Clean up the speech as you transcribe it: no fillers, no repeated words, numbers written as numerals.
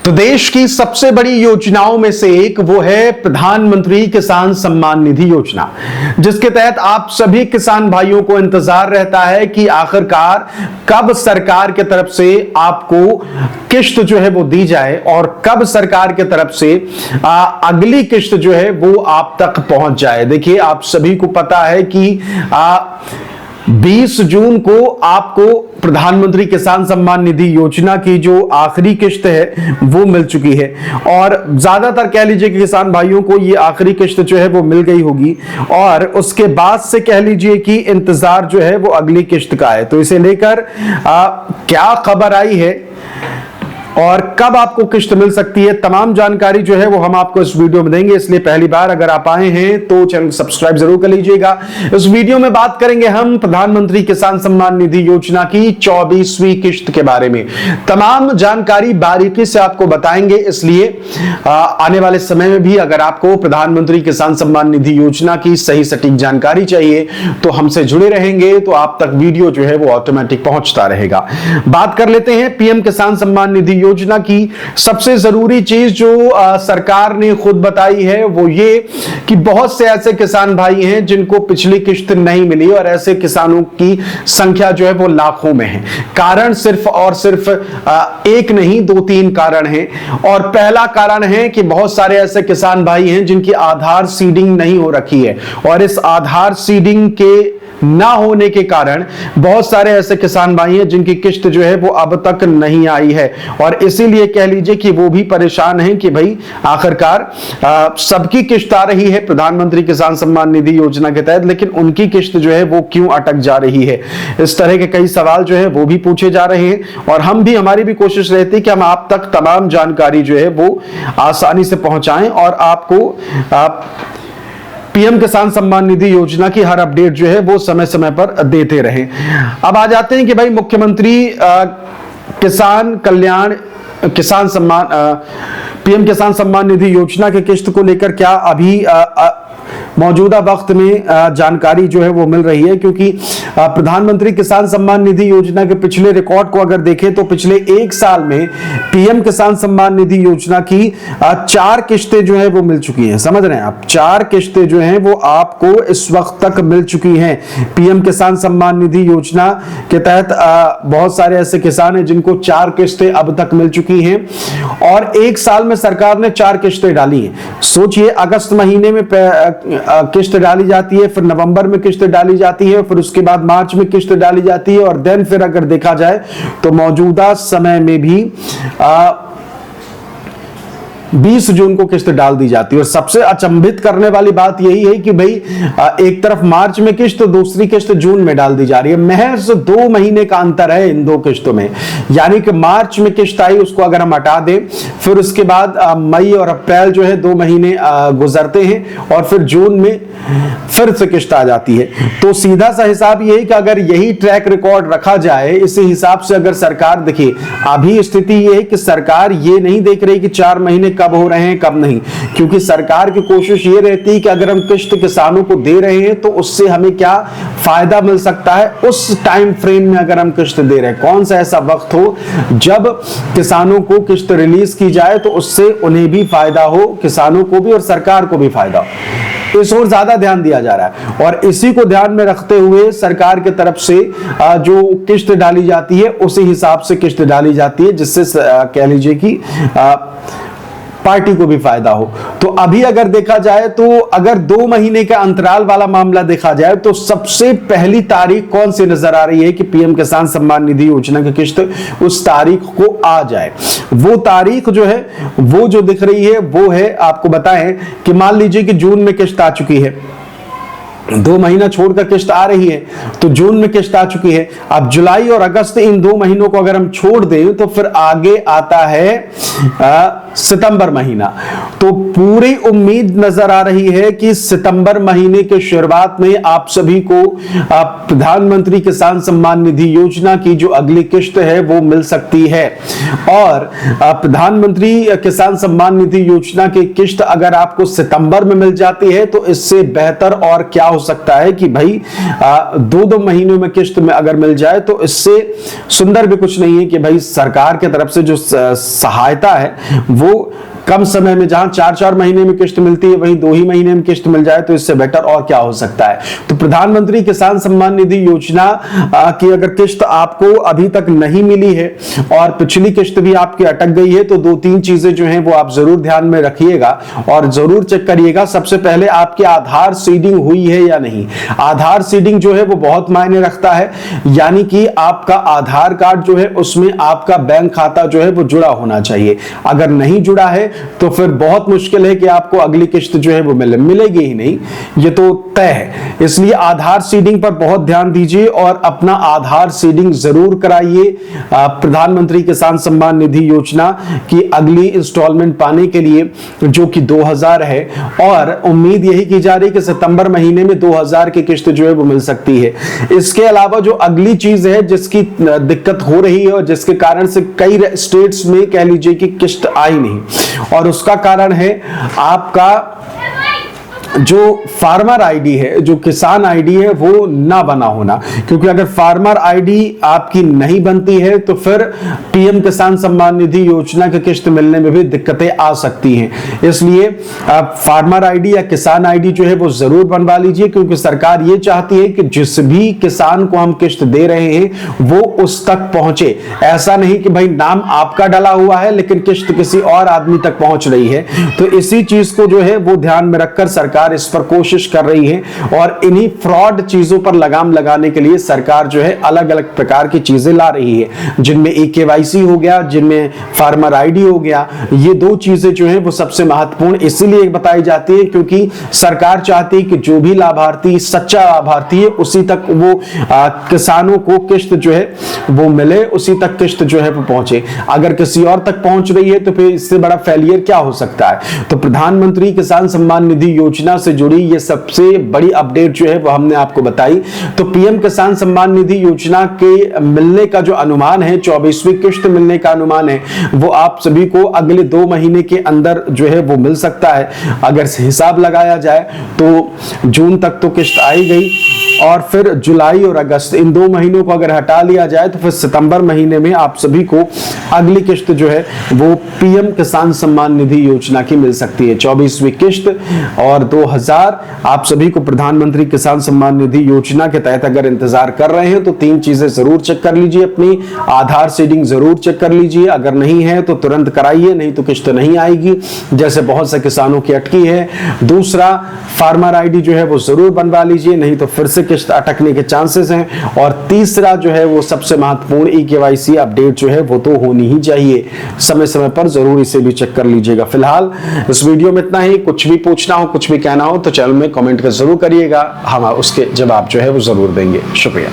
तो देश की सबसे बड़ी योजनाओं में से एक वो है प्रधानमंत्री किसान सम्मान निधि योजना, जिसके तहत आप सभी किसान भाइयों को इंतजार रहता है कि आखिरकार कब सरकार की तरफ से आपको किश्त जो है वो दी जाए और कब सरकार की तरफ से अगली किश्त जो है वो आप तक पहुंच जाए। देखिए, आप सभी को पता है कि 20 जून को आपको प्रधानमंत्री किसान सम्मान निधि योजना की जो आखिरी किश्त है वो मिल चुकी है और ज्यादातर कह लीजिए कि किसान भाइयों को ये आखिरी किश्त जो है वो मिल गई होगी और उसके बाद से कह लीजिए कि इंतजार जो है वो अगली किश्त का है। तो इसे लेकर क्या खबर आई है और कब आपको किश्त मिल सकती है, तमाम जानकारी जो है वो हम आपको इस वीडियो में देंगे। इसलिए पहली बार अगर आप आए हैं तो चैनल सब्सक्राइब जरूर कर लीजिएगा। इस वीडियो में बात करेंगे हम प्रधानमंत्री किसान सम्मान निधि योजना की 24वीं किश्त के बारे में। तमाम जानकारी बारीकी से आपको बताएंगे, इसलिए आने वाले समय में भी अगर आपको प्रधानमंत्री किसान सम्मान निधि योजना की सही सटीक जानकारी चाहिए तो हमसे जुड़े रहेंगे, तो आप तक वीडियो जो है वो ऑटोमेटिक पहुंचता रहेगा। बात कर लेते हैं पीएम किसान सम्मान निधि योजना की सबसे जरूरी चीज जो सरकार ने खुद बताई है वो ये कि बहुत से ऐसे किसान भाई हैं जिनको पिछली किश्त नहीं मिली और ऐसे किसानों की संख्या जो है वो लाखों में है। कारण सिर्फ और सिर्फ एक नहीं, 2-3 कारण हैं। और पहला कारण है कि बहुत सारे ऐसे किसान भाई हैं जिनकी आधार सीडिंग नहीं हो रखी है और इस आधार सीडिंग के ना होने के कारण बहुत सारे ऐसे किसान भाई हैं जिनकी किश्त जो है वो अब तक नहीं आई है और इसीलिए कह लीजिए कि वो भी परेशान हैं कि भाई आखिरकार सबकी किश्त आ रही है प्रधानमंत्री किसान सम्मान निधि योजना के तहत, लेकिन उनकी किश्त जो है वो क्यों अटक जा रही है। इस तरह के कई सवाल जो है वो भी पूछे जा रहे हैं और हमारी भी कोशिश रहती है कि हम आप तक तमाम जानकारी जो है वो आसानी से पहुंचाएं और आपको पीएम किसान सम्मान निधि योजना की हर अपडेट जो है वो समय समय पर देते रहें। अब आ जाते हैं कि भाई मुख्यमंत्री पीएम किसान सम्मान निधि योजना के किश्त को लेकर क्या अभी मौजूदा वक्त में जानकारी जो है वो मिल रही है, क्योंकि प्रधानमंत्री किसान सम्मान निधि योजना के पिछले रिकॉर्ड को अगर देखें तो पिछले 1 साल में पीएम किसान सम्मान निधि योजना की 4 किश्तें जो है वो मिल चुकी हैं। समझ रहे हैं आप, 4 किश्तें जो हैं वो आपको इस वक्त तक मिल चुकी हैं। पीएम किसान सम्मान निधि योजना के तहत बहुत सारे ऐसे किसान हैं जिनको 4 किश्तें अब तक मिल चुकी हैं और 1 साल में सरकार ने 4 किश्तें डाली हैं। सोचिए, अगस्त महीने में किश्त डाली जाती है, फिर नवंबर में किश्त डाली जाती है, फिर उसके बाद मार्च में किश्त डाली जाती है और देन फिर अगर देखा जाए तो मौजूदा समय में भी 20 जून को किश्त डाल दी जाती है। और सबसे अचंभित करने वाली बात यही है कि भाई एक तरफ मार्च में किश्त, दूसरी किश्त जून में डाल दी जा रही है। महज 2 महीने का अंतर है इन 2 किश्तों में, यानी कि मार्च में किश्त आई उसको अगर हम हटा दें, फिर उसके बाद मई और अप्रैल जो है 2 महीने गुजरते हैं और फिर जून में फिर से किश्त आ जाती है। तो सीधा सा हिसाब यही कि अगर यही ट्रैक रिकॉर्ड रखा जाए, इसी हिसाब से अगर सरकार, देखिए अभी स्थिति यह है कि सरकार ये नहीं देख रही कि 4 महीने कब हो रहे हैं कब नहीं, क्योंकि सरकार की कोशिश ये रहती है कि अगर हम किश्त किसानों को दे रहे हैं तो उससे हमें क्या फायदा मिल सकता है, उस टाइम फ्रेम में अगर हम किश्त दे रहे हैं, कौन सा ऐसा वक्त हो जब किसानों को किश्त रिलीज की जाए तो उससे उन्हें भी फायदा हो, किसानों को भी और सरकार को भी फायदा हो। इस ओर ज्यादा ध्यान दिया जा रहा है और इसी को ध्यान में रखते हुए सरकार की तरफ से जो किश्त डाली जाती है उसी हिसाब से किश्त डाली जाती है, जिससे कह लीजिए कि पार्टी को भी फायदा हो। तो अभी अगर देखा जाए तो अगर 2 महीने का अंतराल वाला मामला देखा जाए तो सबसे पहली तारीख कौन सी नजर आ रही है कि पीएम किसान सम्मान निधि योजना की किश्त उस तारीख को आ जाए। वो तारीख जो है वो जो दिख रही है वो है, आपको बताएं कि मान लीजिए कि जून में किश्त आ चुकी है, 2 महीना छोड़कर किश्त आ रही है तो जून में किश्त आ चुकी है। अब जुलाई और अगस्त, इन 2 महीनों को अगर हम छोड़ दें तो फिर आगे आता है सितंबर महीना। तो पूरी उम्मीद नजर आ रही है कि सितंबर महीने के शुरुआत में आप सभी को प्रधानमंत्री किसान सम्मान निधि योजना की जो अगली किश्त है वो मिल सकती है। और प्रधानमंत्री किसान सम्मान निधि योजना की किश्त अगर आपको सितंबर में मिल जाती है तो इससे बेहतर और क्या हो सकता है कि भाई 2-2 महीनों में किस्त में अगर मिल जाए तो इससे सुंदर भी कुछ नहीं है कि भाई सरकार की तरफ से जो सहायता है वो कम समय में, जहां 4-4 महीने में किस्त मिलती है वहीं 2 ही महीने में किस्त मिल जाए तो इससे बेटर और क्या हो सकता है। तो प्रधानमंत्री किसान सम्मान निधि योजना की अगर किस्त आपको अभी तक नहीं मिली है और पिछली किस्त भी आपकी अटक गई है तो 2-3 चीजें जो हैं वो आप जरूर ध्यान में रखिएगा और जरूर चेक करिएगा। सबसे पहले आपकी आधार सीडिंग हुई है या नहीं। आधार सीडिंग जो है वो बहुत मायने रखता है, यानी कि आपका आधार कार्ड जो है उसमें आपका बैंक खाता जो है वो जुड़ा होना चाहिए। अगर नहीं जुड़ा है तो फिर बहुत मुश्किल है कि आपको अगली किस्त जो है वो मिलेगी ही नहीं, ये तो तय है। इसलिए आधार सीडिंग पर बहुत ध्यान दीजिए और अपना आधार सीडिंग जरूर कराइए प्रधानमंत्री किसान सम्मान निधि योजना की अगली इंस्टॉलमेंट पाने के लिए, जो कि 2000 है और उम्मीद यही की जा रही है कि सितंबर महीने में 2000 की किस्त जो है वो मिल सकती है। इसके अलावा जो अगली चीज है जिसकी दिक्कत हो रही है और जिसके कारण से कई स्टेट्स में कह लीजिए कि किस्त आई नहीं, और उसका कारण है आपका जो फार्मर आईडी है, जो किसान आईडी है वो ना बना होना। क्योंकि अगर फार्मर आईडी आपकी नहीं बनती है तो फिर पीएम किसान सम्मान निधि योजना की किस्त मिलने में भी दिक्कतें आ सकती हैं। इसलिए आप फार्मर आईडी या किसान आईडी जो है वो जरूर बनवा लीजिए, क्योंकि सरकार ये चाहती है कि जिस भी किसान को हम किस्त दे रहे हैं वो उस तक पहुंचे। ऐसा नहीं कि भाई नाम आपका डला हुआ है लेकिन किस्त किसी और आदमी तक पहुंच रही है। तो इसी चीज को जो है वो ध्यान में रखकर सरकार इस पर कोशिश कर रही है और इन्हीं फ्रॉड चीजों पर लगाम लगाने के लिए सरकार जो है अलग अलग प्रकार की चीजें ला रही है, जिनमें केवाईसी हो गया, जिनमें फार्मर आईडी हो गया। ये 2 चीजें जो है वो सबसे महत्वपूर्ण इसीलिए बताई जाती है क्योंकि सरकार चाहती है कि जो भी लाभार्थी सच्चा लाभार्थी है उसी तक वो किसानों को किस्त जो है वो मिले, उसी तक किस्त जो है वो पहुंचे। अगर किसी और तक पहुंच रही है तो फिर इससे बड़ा फेलियर क्या हो सकता है। तो प्रधानमंत्री किसान सम्मान निधि योजना से जुड़ी ये सबसे बड़ी अपडेट जो है वो हमने आपको बताई। तो पीएम किसान सम्मान निधि योजना के मिलने का जो अनुमान है, 24वीं किस्त मिलने का अनुमान है, वो आप सभी को अगले 2 महीने के अंदर जो है वो मिल सकता है। अगर हिसाब लगाया जाए तो जून तक तो किस्त आई गई और फिर जुलाई और अगस्त इन 2 महीनों को अगर हटा लिया जाए तो फिर सितंबर महीने में आप सभी को अगली किस्त जो है वो पीएम किसान सम्मान निधि योजना की मिल सकती है, 24वीं किस्त। और 2000 आप सभी को प्रधानमंत्री किसान सम्मान निधि योजना के तहत अगर इंतजार कर रहे हैं तो 3 चीजें जरूर चेक कर लीजिए। अपनी आधार सीडिंग जरूर चेक कर लीजिए, अगर नहीं है तो तुरंत कराइए, नहीं तो किस्त नहीं आएगी जैसे बहुत से किसानों की अटकी है। दूसरा, फार्मर आईडी जो है वो जरूर बनवा लीजिए, नहीं तो फिर से किस्त अटकने के चांसेस हैं। और तीसरा जो है वो सबसे महत्वपूर्ण केवाईसी अपडेट जो है वो तो होनी ही चाहिए, समय समय पर जरूर इसे भी चेक कर लीजिएगा। फिलहाल इस वीडियो में इतना ही। कुछ भी पूछना हो, कुछ भी कहना हो तो चैनल में कमेंट कर जरूर करिएगा, हम उसके जवाब जो है वो जरूर देंगे। शुक्रिया।